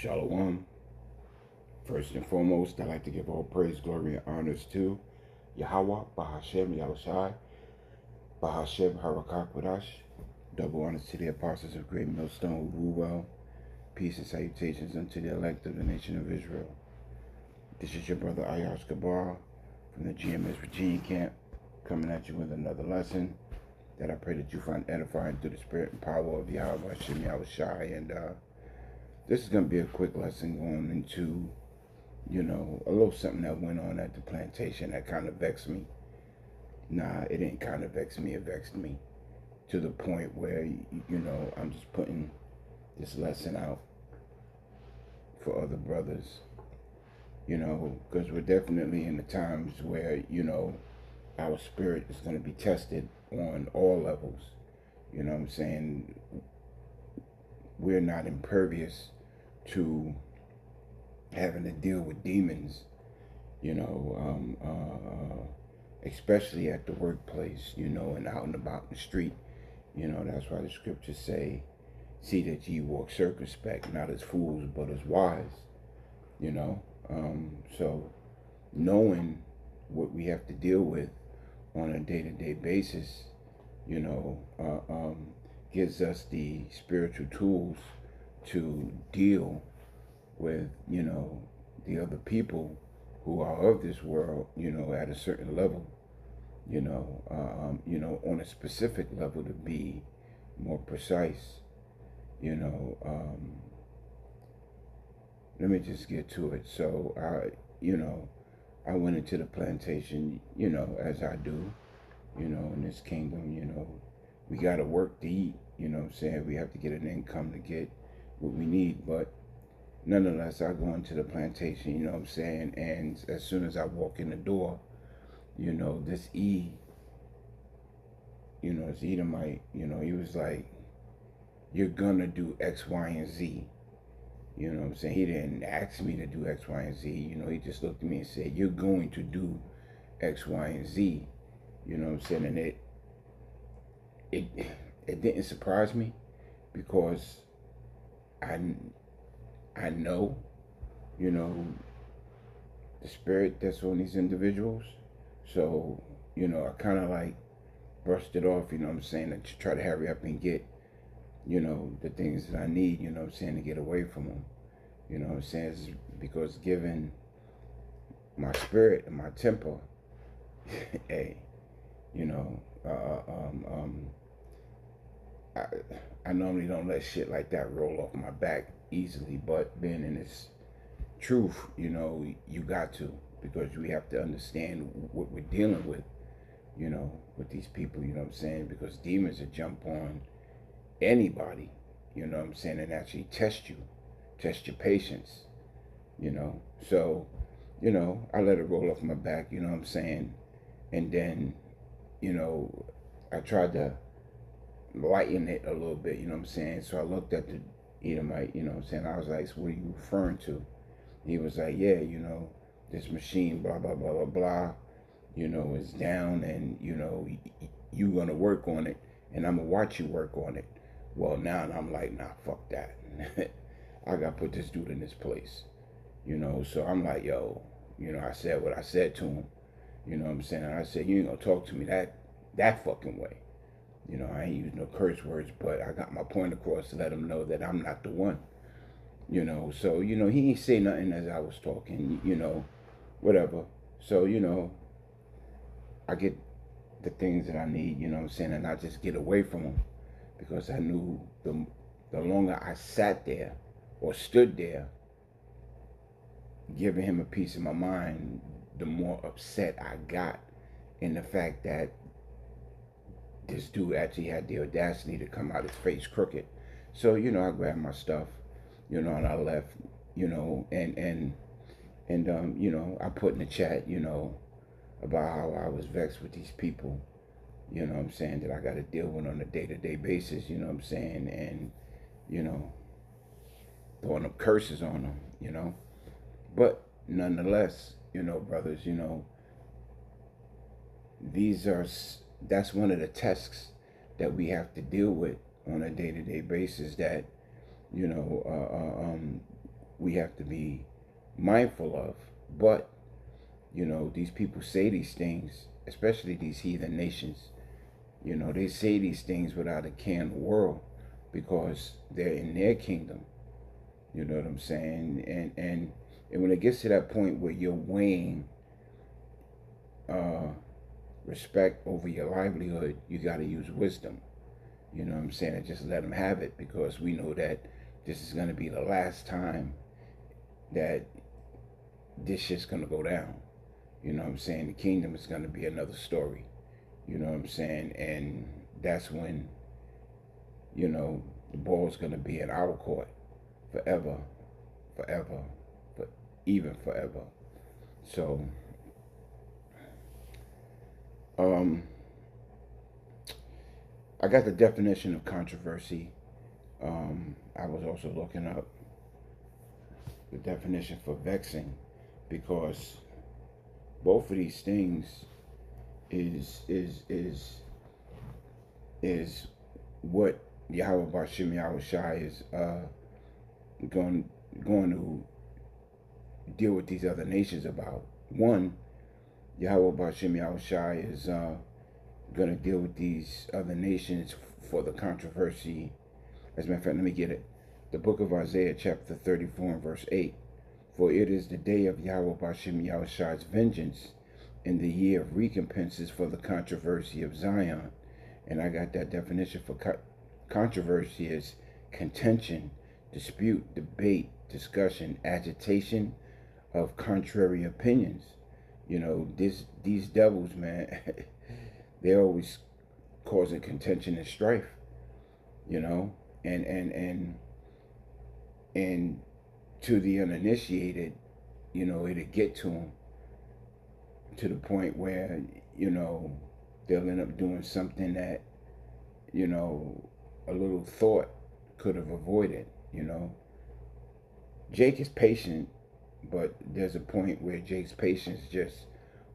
Shalom. First and foremost, I'd like to give all praise, glory, and honors to Yahweh, Bahashem, Yahushai, Bahashem, Harakak Double honors to the apostles of Great Millstone who rule well. Peace and salutations unto the elect of the nation of Israel. This is your brother Ayash Gabar from the GMS Virginia Camp, coming at you with another lesson that I pray that you find edifying through the spirit and power of Yahweh, Hashem, Yahushai. And this is going to be a quick lesson going into a little something that went on at the plantation that kind of vexed me. Nah, it didn't kind of vex me, it vexed me to the point where, I'm just putting this lesson out for other brothers, because we're definitely in the times where, our spirit is going to be tested on all levels. You know what I'm saying? We're not impervious to having to deal with demons, especially at the workplace, and out and about in the street. That's why the scriptures say, see that ye walk circumspect, not as fools, but as wise, So knowing what we have to deal with on a day-to-day basis, gives us the spiritual tools to deal with, the other people who are of this world, at a certain level, on a specific level to be more precise, let me just get to it. So I went into the plantation, as I do, in this kingdom, we got to work to eat, we have to get an income to get what we need, but nonetheless, I go into the plantation, and as soon as I walk in the door, this this Edomite, he was like, you're gonna do X, Y, and Z. He didn't ask me to do X, Y, and Z. He just looked at me and said, you're going to do X, Y, and Z. And it didn't surprise me because I know, the spirit that's on these individuals. So, I kind of like brushed it off, to try to hurry up and get, the things that I need, to get away from them. Because given my spirit and my temper, hey, I, I normally don't let shit like that roll off my back easily, but being in this truth, you got to, because we have to understand what we're dealing with, with these people, because demons will jump on anybody, and actually test your patience, So, I let it roll off my back, and then, I tried to lighten it a little bit, So I looked at the Edomite, I was like, so what are you referring to? He was like, yeah, this machine, blah, blah, blah, blah, blah, is down, and, you gonna work on it, and I'm gonna watch you work on it. Well, now I'm like, nah, fuck that. I gotta put this dude in his place, So I'm like, yo, I said what I said to him, I said, you ain't gonna talk to me that fucking way. I ain't using no curse words, but I got my point across to let him know that I'm not the one. So, he ain't say nothing as I was talking, whatever. So, I get the things that I need, and I just get away from him because I knew the longer I sat there or stood there, giving him a piece of my mind, the more upset I got in the fact that this dude actually had the audacity to come out his face crooked. So, I grabbed my stuff, and I left, and I put in the chat, about how I was vexed with these people, that I got to deal with on a day-to-day basis, and, throwing up curses on them, But nonetheless, brothers, that's one of the tests that we have to deal with on a day-to-day basis that, we have to be mindful of. But, these people say these things, especially these heathen nations. They say these things without a care in the world because they're in their kingdom. You know what I'm saying? And when it gets to that point where you're weighing uh, respect over your livelihood, you got to use wisdom. You know what I'm saying? And just let them have it, because we know that this is going to be the last time that this shit's going to go down. You know what I'm saying? The kingdom is going to be another story. You know what I'm saying? And that's when, the ball's going to be in our court forever, forever, but even forever. So, I got the definition of controversy. I was also looking up the definition for vexing, because both of these things is what Yahweh Bashim Yahushai is going to deal with these other nations about. One, Yahweh Bashim Yahushai is going to deal with these other nations for the controversy. As a matter of fact, let me get it. The book of Isaiah, chapter 34 and verse 8. For it is the day of Yahweh Bashim Yahushai's vengeance, in the year of recompenses for the controversy of Zion. And I got that definition for controversy is contention, dispute, debate, discussion, agitation of contrary opinions. These devils, man, they're always causing contention and strife. And to the uninitiated, it'll get to them to the point where, they'll end up doing something that, a little thought could have avoided. Jake is patient, but there's a point where Jake's patience just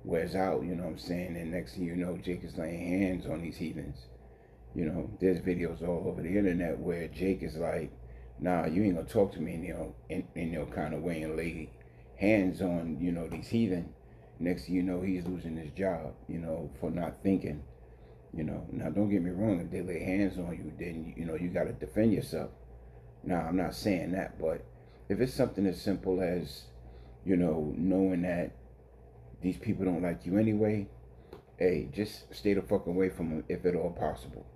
wears out, you know what I'm saying? And next thing you know, Jake is laying hands on these heathens. There's videos all over the internet where Jake is like, nah, you ain't gonna talk to me in no kind of way, and lay hands on, these heathen. Next thing you know, he's losing his job, for not thinking. Now don't get me wrong, if they lay hands on you, then, you got to defend yourself. Now, I'm not saying that, but if it's something as simple as, knowing that these people don't like you anyway, hey, just stay the fuck away from them if at all possible.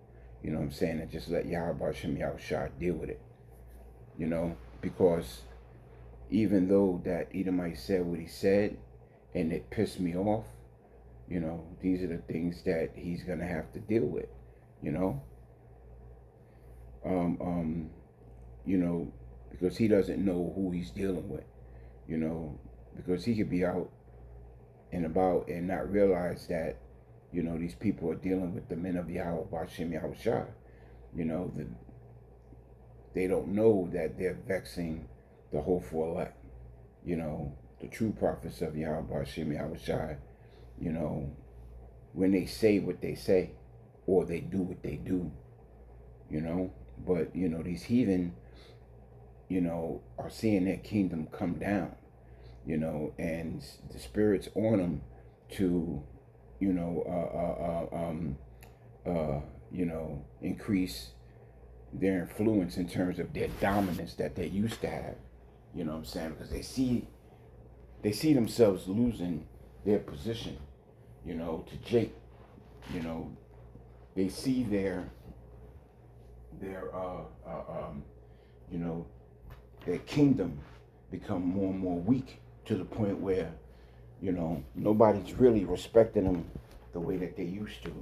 You know what I'm saying? And just let Yahweh Shem Yahushua deal with it. Because even though that Edomite said what he said and it pissed me off, these are the things that he's gonna have to deal with. Because he doesn't know who he's dealing with. Because he could be out and about and not realize that, these people are dealing with the men of Yahweh Bashim Yahushua. They don't know that they're vexing the hopeful elect. The true prophets of Yahweh Bashim Yahushua, when they say what they say, or they do what they do, But, these heathen, are seeing their kingdom come down, and the Spirit's on them to, increase their influence in terms of their dominance that they used to have. You know what I'm saying? Because they see themselves losing their position, to Jake. They see their kingdom become more and more weak, to the point where, nobody's really respecting them the way that they used to.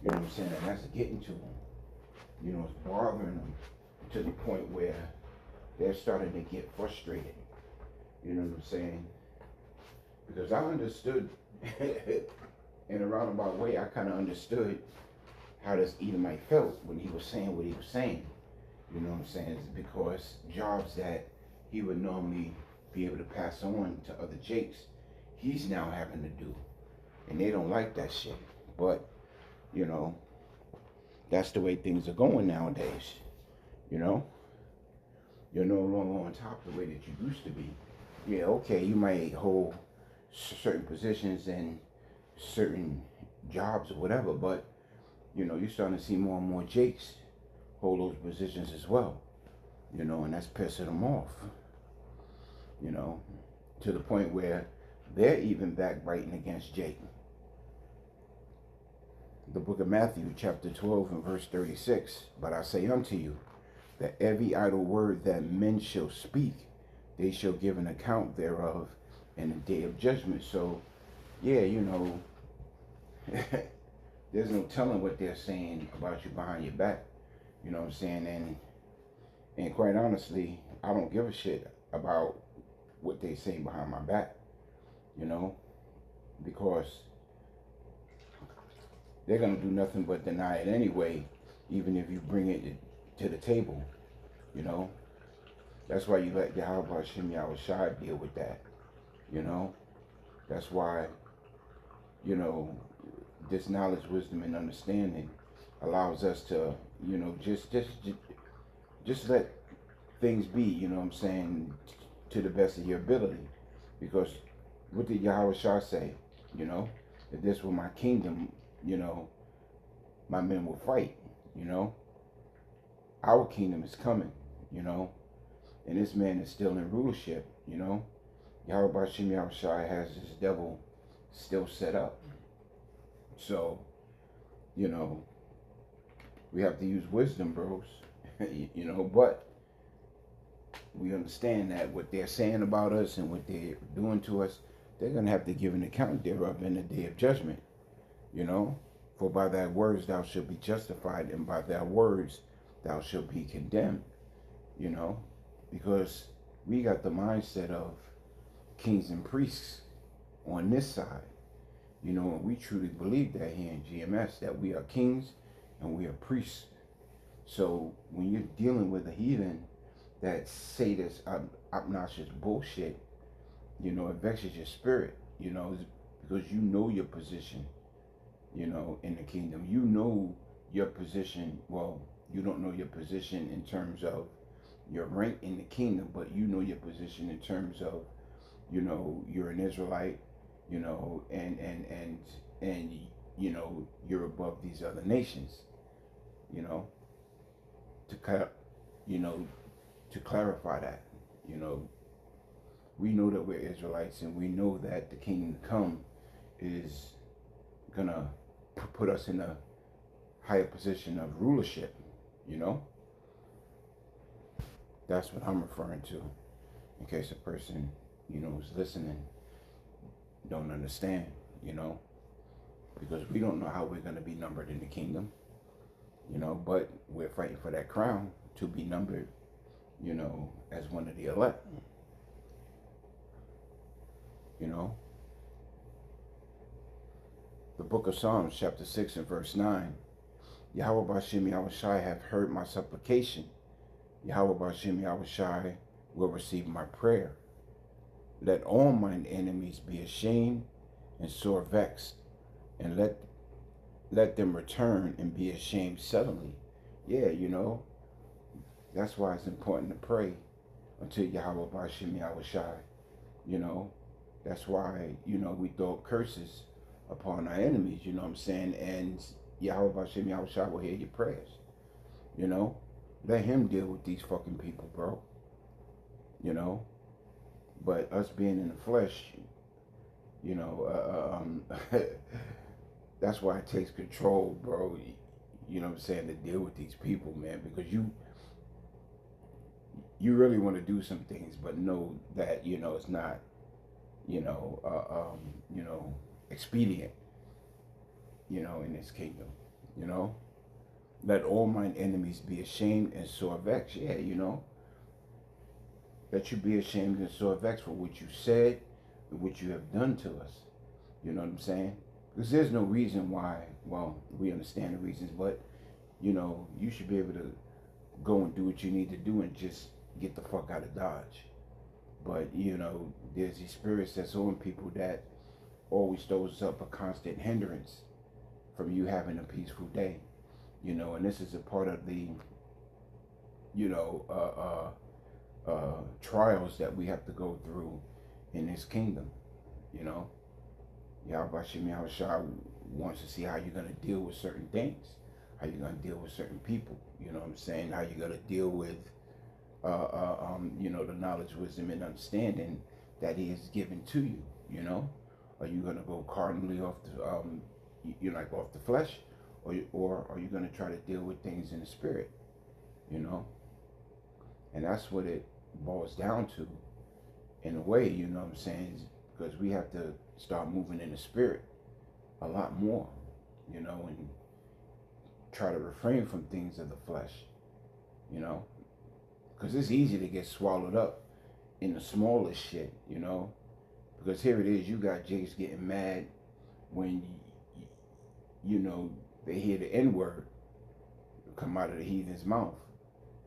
You know what I'm saying? And that's getting to them. It's bothering them to the point where they're starting to get frustrated. You know what I'm saying? Because I understood, in a roundabout way, I kind of understood how this Edomite felt when he was saying what he was saying. You know what I'm saying? It's because jobs that he would normally be able to pass on to other Jakes, he's now having to do. And they don't like that shit. But, that's the way things are going nowadays. You're no longer on top the way that you used to be. Yeah, okay, you might hold certain positions and certain jobs or whatever, but you're starting to see more and more Jakes hold those positions as well. And that's pissing them off. You know, to the point where they're even backbiting against Jake. The book of Matthew, chapter 12, and verse 36. But I say unto you, that every idle word that men shall speak, they shall give an account thereof in the day of judgment. So, yeah, there's no telling what they're saying about you behind your back. You know what I'm saying? And quite honestly, I don't give a shit about what they say behind my back, because they're gonna do nothing but deny it anyway, even if you bring it to the table, you know. That's why you let Yahweh Hashem Yahweh Shai deal with that, That's why, this knowledge, wisdom, and understanding allows us to, just let things be, what I'm saying, to the best of your ability. Because what did Yahweh Shah say? If this were my kingdom, my men will fight, Our kingdom is coming, And this man is still in rulership, Yahweh Hashem Yahweh Shah has this devil still set up. So, we have to use wisdom, bros. But we understand that what they're saying about us and what they're doing to us, they're going to have to give an account thereof in the day of judgment. For by thy words thou shalt be justified, and by thy words thou shalt be condemned. Because we got the mindset of kings and priests on this side. And we truly believe that here in GMS, that we are kings and we are priests. So when you're dealing with a heathen that say this obnoxious bullshit, it vexes your spirit, because you know your position, in the kingdom. You know your position. Well, you don't know your position in terms of your rank in the kingdom, but you know your position in terms of, you're an Israelite, and you're above these other nations, to clarify that, we know that we're Israelites, and we know that the kingdom to come is gonna put us in a higher position of rulership, That's what I'm referring to, in case a person, who's listening don't understand, because we don't know how we're going to be numbered in the kingdom, but we're fighting for that crown to be numbered, as one of the elect, The book of Psalms, chapter 6 and verse 9, Yahweh Bashem Yahweh Shai have heard my supplication. Yahweh Bashem Yahweh Shai will receive my prayer. Let all mine enemies be ashamed and sore vexed, and let them return and be ashamed suddenly. Yeah, that's why it's important to pray until Yahweh Bashem Yahweh Shai. That's why, we throw up curses upon our enemies, what I'm saying? And Yahweh Bashem Yahweh Shai will hear your prayers, Let him deal with these fucking people, bro. But us being in the flesh, that's why it takes control, bro. You know what I'm saying, to deal with these people, man, because you really want to do some things, but know that, it's not, expedient, in this kingdom, Let all mine enemies be ashamed and sore vexed. Yeah, That you be ashamed and sore vexed for what you said and what you have done to us. You know what I'm saying? Because there's no reason why, well, we understand the reasons, but, you should be able to go and do what you need to do and just get the fuck out of Dodge. But, there's these spirits that's on people that always throws up a constant hindrance from you having a peaceful day. And this is a part of the, trials that we have to go through in this kingdom. You know, Yahweh Shem Shai wants to see how you're going to deal with certain things, how you're going to deal with certain people. You know what I'm saying? How you're going to deal with, the knowledge, wisdom, and understanding that He has given to you. You know, are you going to go cardinally off the, like off the flesh, or are you going to try to deal with things in the spirit? You know, and that's what it boils down to, in a way. You know what I'm saying? Because we have to start moving in the spirit a lot more, you know, and try to refrain from things of the flesh, you know, because it's easy to get swallowed up in the smallest shit, you know, because here it is, you got Jakes getting mad when, you know, they hear the N-word come out of the heathen's mouth.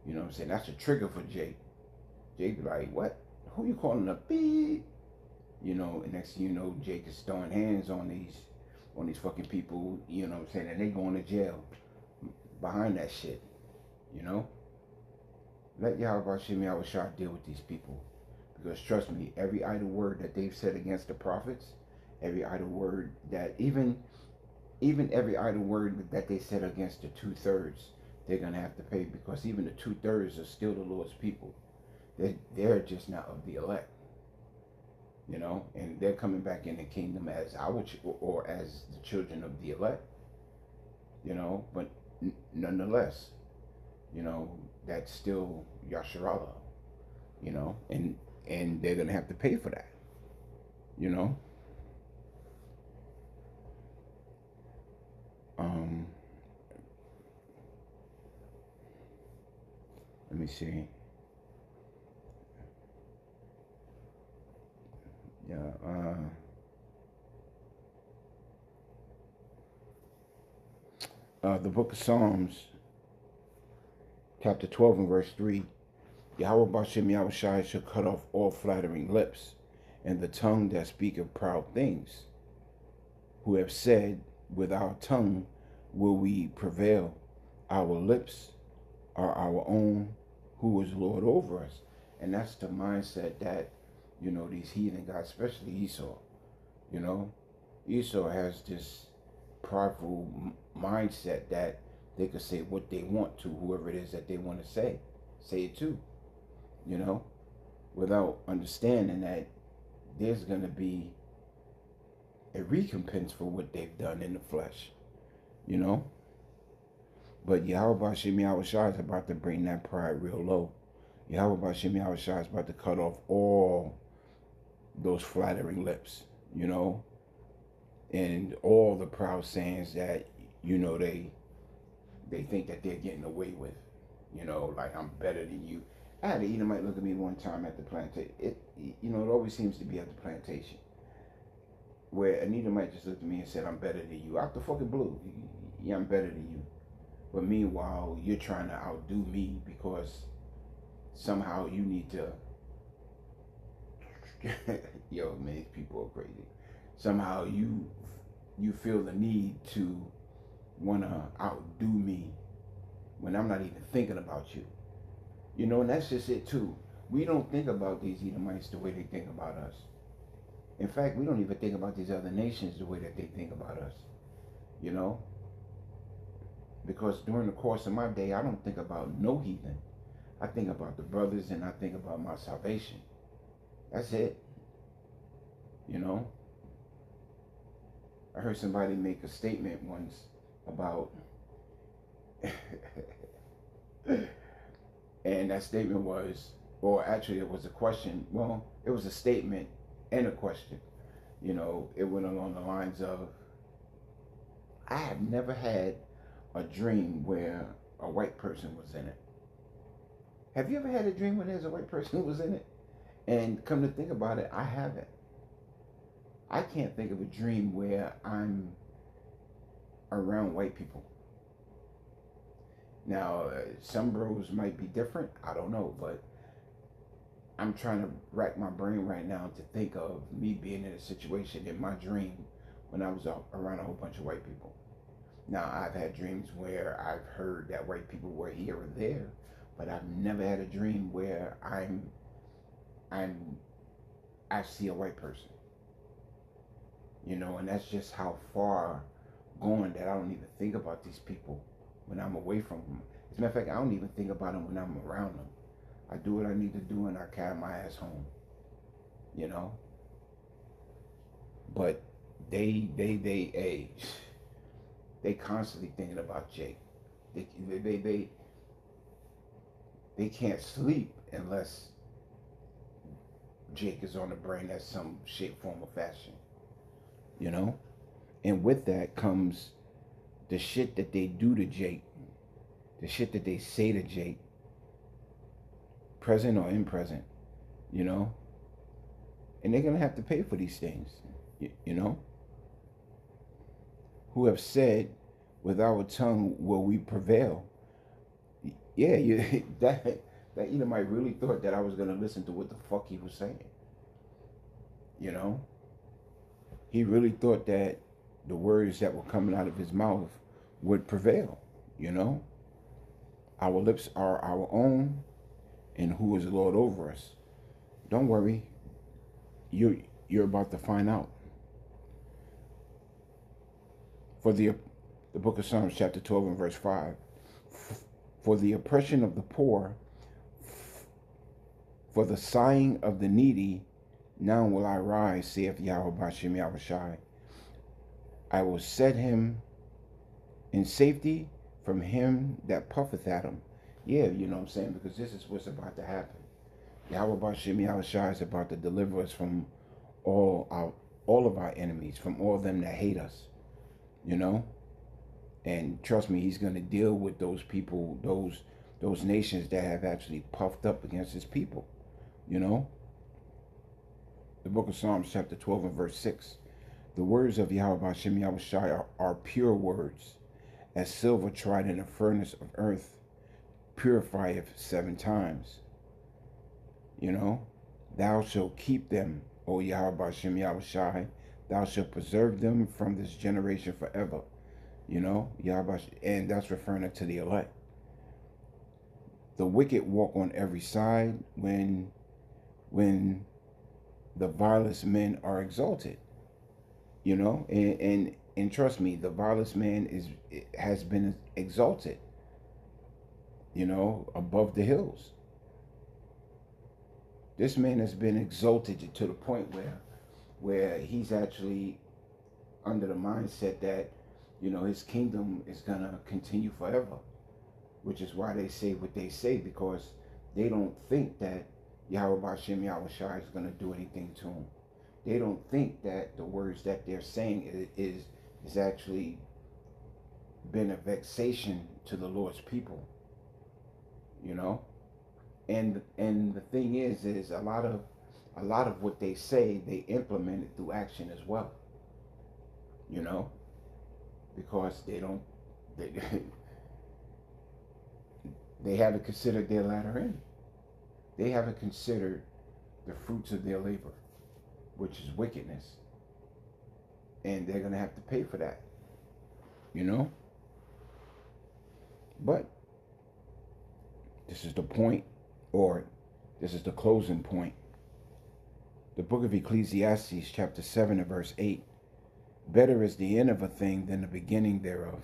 You know what I'm saying? That's a trigger for Jake. Jake be like, what? Who you calling a beep? You know, and next thing you know, Jake is throwing hands on these fucking people, you know what I'm saying, and they going to jail behind that shit, you know? Let Yahweh Shem Shai deal with these people. Because trust me, every idle word that they've said against the prophets, every idle word that, even every idle word that they said against the 2/3, they're going to have to pay, because even the 2/3 are still the Lord's people. They're just not of the elect. You know, and they're coming back in the kingdom as or as the children of the elect. You know, but nonetheless, you know, that's still Yasharallah. You know, and they're gonna have to pay for that. You know. Let me see. Yeah. The book of Psalms, chapter 12 and verse 3. Yahweh Bashem Yahushai shall cut off all flattering lips, and the tongue that speaketh proud things, who have said, with our tongue will we prevail. Our lips are our own, who is Lord over us. And that's the mindset that, you know, these heathen guys, especially Esau, you know, Esau has this prideful mindset that they could say what they want to whoever it is that they want to say it to, you know, without understanding that there's going to be a recompense for what they've done in the flesh, you know. But Yahweh Bashem Yahushai is about to bring that pride real low. Yahweh Bashem Yahushai is about to cut off all those flattering lips, you know, and all the proud sayings that, you know, they think that they're getting away with, you know, like I'm better than you. I had an Edomite look at me one time at the plantation. It always seems to be at the plantation, where an Edomite just looked at me and said, I'm better than you, out the fucking blue. Yeah, I'm better than you. But meanwhile, you're trying to outdo me because somehow you need to, yo, man, these people are crazy. Somehow you feel the need to want to outdo me when I'm not even thinking about you. You know, and that's just it too. We don't think about these Edomites the way they think about us. In fact, we don't even think about these other nations the way that they think about us. You know? Because during the course of my day, I don't think about no heathen. I think about the brothers and I think about my salvation. That's it. You know? I heard somebody make a statement once about and that statement was, or actually it was a question. Well, it was a statement and a question. You know, it went along the lines of, I have never had a dream where a white person was in it. Have you ever had a dream when there's a white person who was in it? And come to think about it, I haven't. I can't think of a dream where I'm around white people. Now, some bros might be different. I don't know, but I'm trying to rack my brain right now to think of me being in a situation in my dream when I was around a whole bunch of white people. Now, I've had dreams where I've heard that white people were here or there, but I've never had a dream where I'm I see a white person. And that's just how far gone that I don't even think about these people when I'm away from them. As a matter of fact, I don't even think about them when I'm around them. I do what I need to do and I carry my ass home. You know, but hey, they constantly thinking about Jake. They they they they can't sleep unless Jake is on the brain at some shape, form, or fashion. You know, and with that comes the shit that they do to Jake, the shit that they say to Jake, present or in present. You know, and they're gonna have to pay for these things. You know, who have said, "With our tongue will we prevail." Yeah, that Edomite really thought that I was gonna listen to what the fuck he was saying. You know, he really thought that the words that were coming out of his mouth would prevail. You know, our lips are our own, and who is Lord over us? Don't worry, you're about to find out. For the book of Psalms, chapter 12 and verse 5. For the oppression of the poor, for the sighing of the needy, now will I rise, saith Yahweh Bashem Yahushai. I will set him in safety from him that puffeth at him. Yeah, you know what I'm saying? Because this is what's about to happen. Yahweh Bashem Yahushai is about to deliver us from all of our enemies, from all of them that hate us. You know? And trust me, he's going to deal with those people, those nations that have actually puffed up against his people. You know? The book of Psalms, chapter 12 and verse 6. The words of Yahweh Bashem Yahushai are pure words, as silver tried in a furnace of earth, purifieth 7 times. You know? Thou shalt keep them, O Yahweh Bashem Yahushai. Thou shalt preserve them from this generation forever. You know, Yahweh, and that's referring to the elect. The wicked walk on every side when the vilest men are exalted. You know, and trust me, the vilest man has been exalted. You know, above the hills. This man has been exalted to the point where he's actually under the mindset that, you know, his kingdom is gonna continue forever, which is why they say what they say, because they don't think that Yahweh Bashem Yahushai is gonna do anything to him. They don't think that the words that they're saying is actually been a vexation to the Lord's people. You know, and the thing is a lot of what they say they implement it through action as well. You know, because they they haven't considered their latter end. They haven't considered the fruits of their labor, which is wickedness, and they're gonna have to pay for that. You know, but this is the point, or this is the closing point. The book of Ecclesiastes, chapter 7 and verse 8. Better is the end of a thing than the beginning thereof.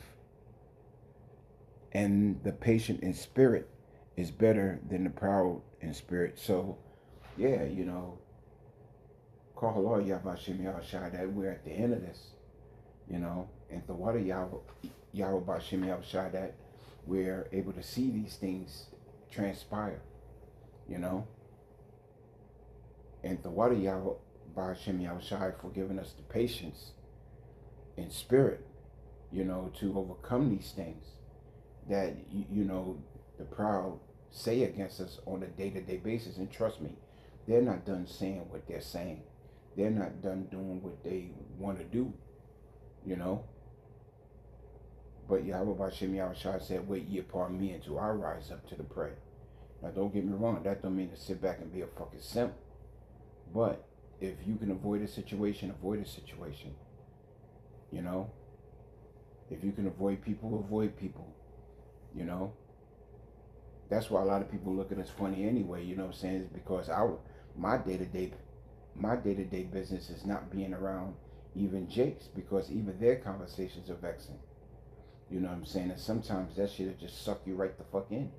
And the patient in spirit is better than the proud in spirit. So, yeah, you know, call Lord Yahweh Shem Yahushai that we're at the end of this, you know, and the water Yahweh Shem Yahushai that we're able to see these things transpire, you know, and the water Yahweh Shem Yahushai for giving us the patience in spirit, you know, to overcome these things that, you know, the proud say against us on a day-to-day basis. And trust me, they're not done saying what they're saying. They're not done doing what they want to do, you know. But Yahweh Bashem Yahushua said, wait ye upon me until I rise up to the prey. Now don't get me wrong, that don't mean to sit back and be a fucking simp. But if you can avoid a situation, avoid a situation. You know? If you can avoid people, avoid people. You know? That's why a lot of people look at us funny anyway. You know what I'm saying? It's because my day to day my day to day business is not being around even Jake's, because even their conversations are vexing. You know what I'm saying? And sometimes that shit'll just suck you right the fuck in.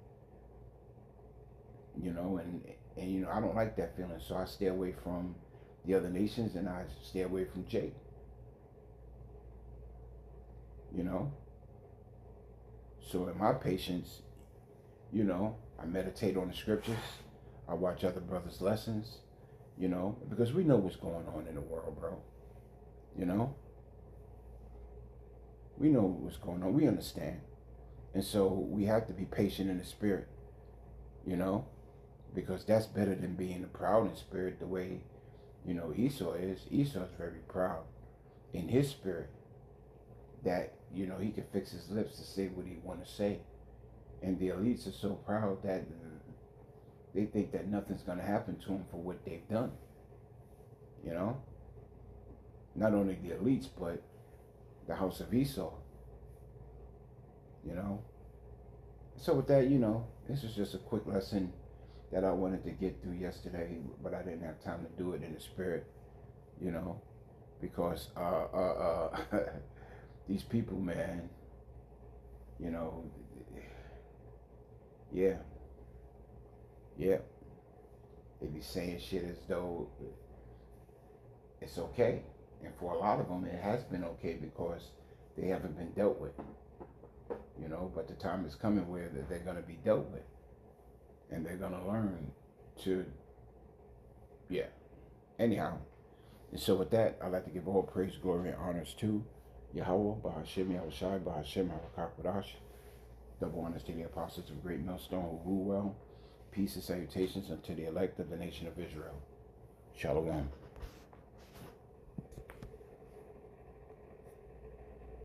You know, and you know, I don't like that feeling, so I stay away from the other nations and I stay away from Jake. You know? So in my patience, you know, I meditate on the scriptures, I watch other brothers' lessons, you know, because we know what's going on in the world, bro. You know? We know what's going on. We understand. And so we have to be patient in the spirit, you know, because that's better than being proud in spirit the way, you know, Esau is. Esau is very proud in his spirit that, you know, he can fix his lips to say what he want to say. And the elites are so proud that they think that nothing's going to happen to them for what they've done. You know? Not only the elites, but the house of Esau. You know? So with that, you know, this is just a quick lesson that I wanted to get through yesterday, but I didn't have time to do it in the spirit, you know, because these people, man, you know, yeah, yeah, they be saying shit as though it's okay, and for a lot of them, it has been okay because they haven't been dealt with, you know. But the time is coming where they're gonna be dealt with, and they're gonna learn to, yeah. Anyhow, and so with that, I'd like to give all praise, glory, and honors to Yahweh, Bahashem, Yahushai, Bahashem, Hakakwadash. Double honors to the apostles of Great Millstone who rule well. Peace and salutations unto the elect of the nation of Israel. Shalom.